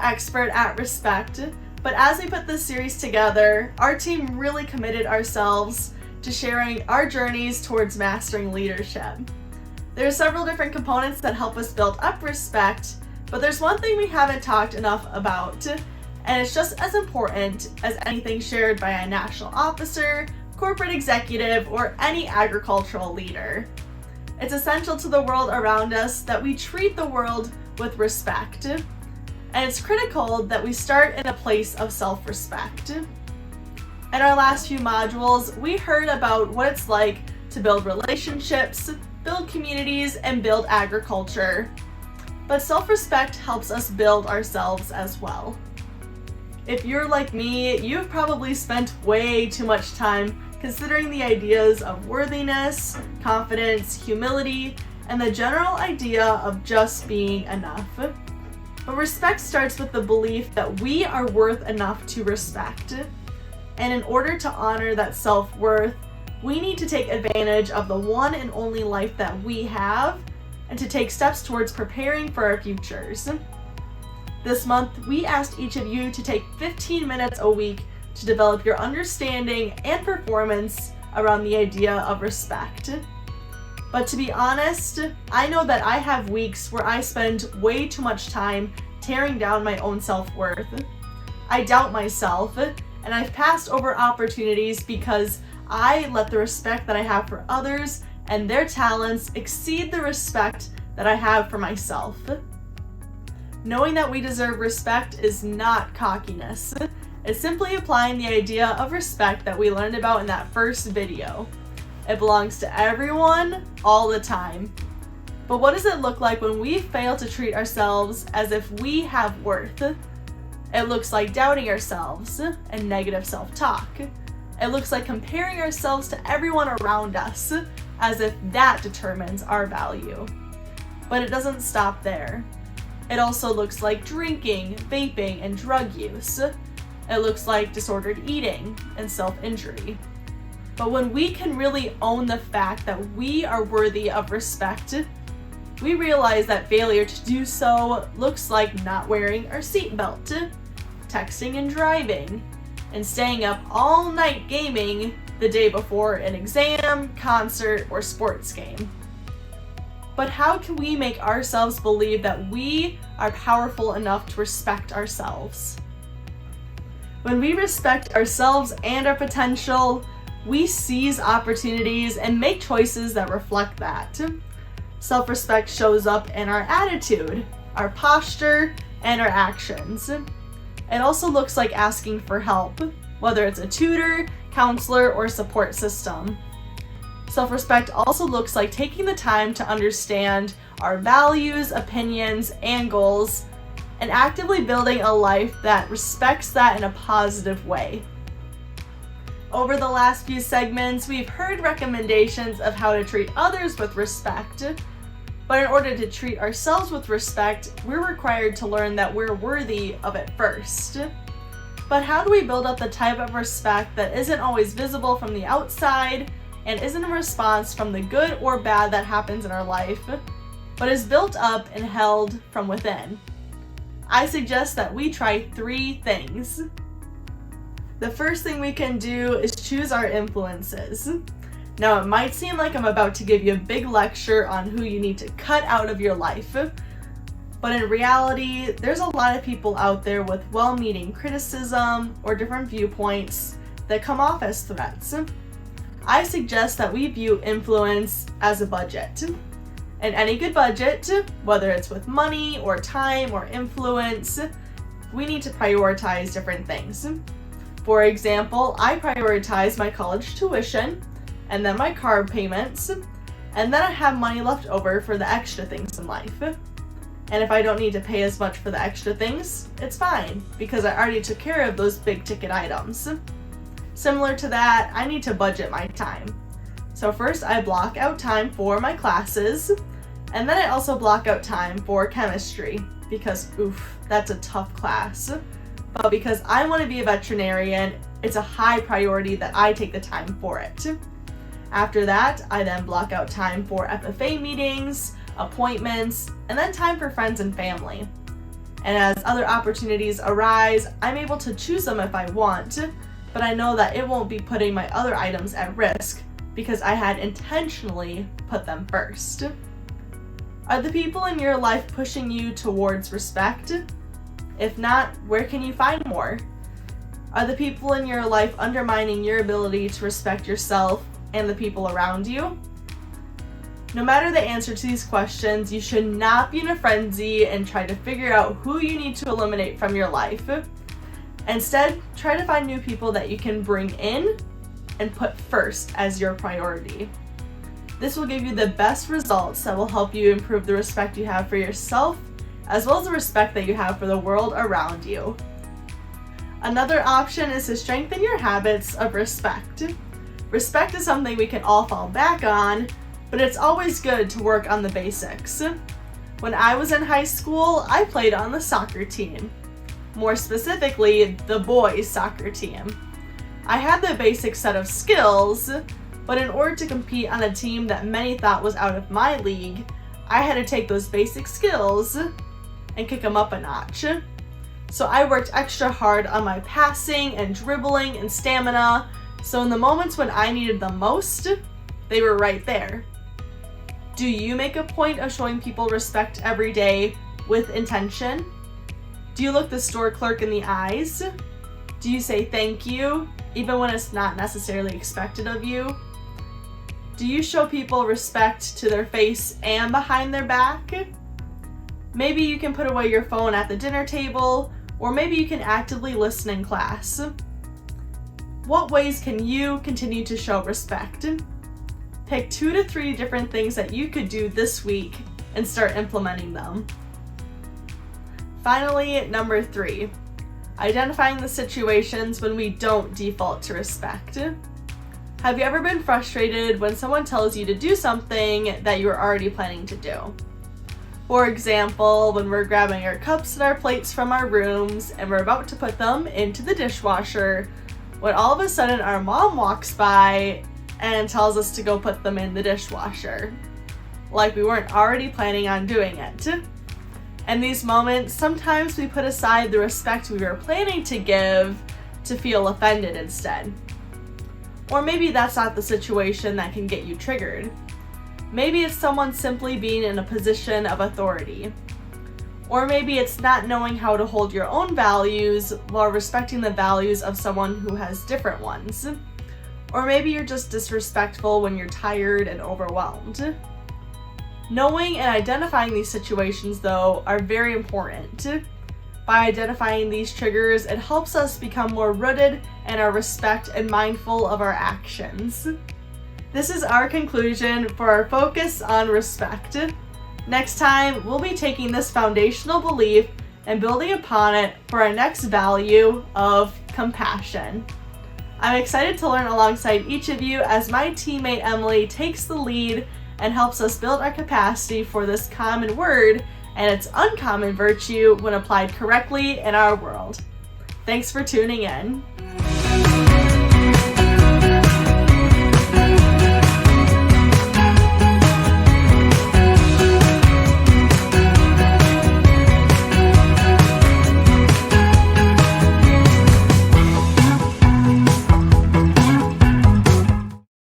expert at respect, but as we put this series together, our team really committed ourselves to sharing our journeys towards mastering leadership. There are several different components that help us build up respect, but there's one thing we haven't talked enough about, and it's just as important as anything shared by a national officer, corporate executive, or any agricultural leader. It's essential to the world around us that we treat the world with respect, and it's critical that we start in a place of self-respect. In our last few modules, we heard about what it's like to build relationships, build communities, and build agriculture. But self-respect helps us build ourselves as well. If you're like me, you've probably spent way too much time considering the ideas of worthiness, confidence, humility, and the general idea of just being enough. But respect starts with the belief that we are worth enough to respect. And in order to honor that self-worth, we need to take advantage of the one and only life that we have and to take steps towards preparing for our futures. This month, we asked each of you to take 15 minutes a week to develop your understanding and performance around the idea of respect. But to be honest, I know that I have weeks where I spend way too much time tearing down my own self-worth. I doubt myself, and I've passed over opportunities because I let the respect that I have for others and their talents exceed the respect that I have for myself. Knowing that we deserve respect is not cockiness. It's simply applying the idea of respect that we learned about in that first video. It belongs to everyone, all the time. But what does it look like when we fail to treat ourselves as if we have worth? It looks like doubting ourselves and negative self-talk. It looks like comparing ourselves to everyone around us as if that determines our value. But it doesn't stop there. It also looks like drinking, vaping, and drug use. It looks like disordered eating and self-injury. But when we can really own the fact that we are worthy of respect, we realize that failure to do so looks like not wearing our seatbelt, texting and driving, and staying up all night gaming the day before an exam, concert, or sports game. But how can we make ourselves believe that we are powerful enough to respect ourselves? When we respect ourselves and our potential, we seize opportunities and make choices that reflect that. Self-respect shows up in our attitude, our posture, and our actions. It also looks like asking for help, whether it's a tutor, counselor, or support system. Self-respect also looks like taking the time to understand our values, opinions, and goals, and actively building a life that respects that in a positive way. Over the last few segments, we've heard recommendations of how to treat others with respect, but in order to treat ourselves with respect, we're required to learn that we're worthy of it first. But how do we build up the type of respect that isn't always visible from the outside and isn't a response from the good or bad that happens in our life, but is built up and held from within? I suggest that we try 3 things. The first thing we can do is choose our influences. Now, it might seem like I'm about to give you a big lecture on who you need to cut out of your life, but in reality, there's a lot of people out there with well-meaning criticism or different viewpoints that come off as threats. I suggest that we view influence as a budget. And any good budget, whether it's with money or time or influence, we need to prioritize different things. For example, I prioritize my college tuition, and then my car payments, and then I have money left over for the extra things in life. And if I don't need to pay as much for the extra things, it's fine, because I already took care of those big ticket items. Similar to that, I need to budget my time. So first I block out time for my classes, and then I also block out time for chemistry, because that's a tough class. But because I want to be a veterinarian, it's a high priority that I take the time for it. After that, I then block out time for FFA meetings, appointments, and then time for friends and family. and as other opportunities arise, I'm able to choose them if I want, but I know that it won't be putting my other items at risk because I had intentionally put them first. Are the people in your life pushing you towards respect? If not, where can you find more? Are the people in your life undermining your ability to respect yourself and the people around you? No matter the answer to these questions, you should not be in a frenzy and try to figure out who you need to eliminate from your life. Instead, try to find new people that you can bring in and put first as your priority. This will give you the best results that will help you improve the respect you have for yourself, as well as the respect that you have for the world around you. Another option is to strengthen your habits of respect. Respect is something we can all fall back on, but it's always good to work on the basics. When I was in high school, I played on the soccer team. More specifically, the boys' soccer team. I had the basic set of skills, but in order to compete on a team that many thought was out of my league, I had to take those basic skills and kick them up a notch. So I worked extra hard on my passing and dribbling and stamina, so in the moments when I needed them most, they were right there. Do you make a point of showing people respect every day with intention? Do you look the store clerk in the eyes? Do you say thank you, even when it's not necessarily expected of you? Do you show people respect to their face and behind their back? Maybe you can put away your phone at the dinner table, or maybe you can actively listen in class. What ways can you continue to show respect? Pick 2 to 3 different things that you could do this week and start implementing them. Finally, number 3, identifying the situations when we don't default to respect. Have you ever been frustrated when someone tells you to do something that you were already planning to do? For example, when we're grabbing our cups and our plates from our rooms and we're about to put them into the dishwasher, when all of a sudden our mom walks by and tells us to go put them in the dishwasher, like we weren't already planning on doing it. In these moments, sometimes we put aside the respect we were planning to give to feel offended instead. Or maybe that's not the situation that can get you triggered. Maybe it's someone simply being in a position of authority. Or maybe it's not knowing how to hold your own values while respecting the values of someone who has different ones. Or maybe you're just disrespectful when you're tired and overwhelmed. Knowing and identifying these situations, though, are very important. By identifying these triggers, it helps us become more rooted in our respect and mindful of our actions. This is our conclusion for our focus on respect. Next time, we'll be taking this foundational belief and building upon it for our next value of compassion. I'm excited to learn alongside each of you as my teammate Emily takes the lead and helps us build our capacity for this common word and its uncommon virtue when applied correctly in our world. Thanks for tuning in.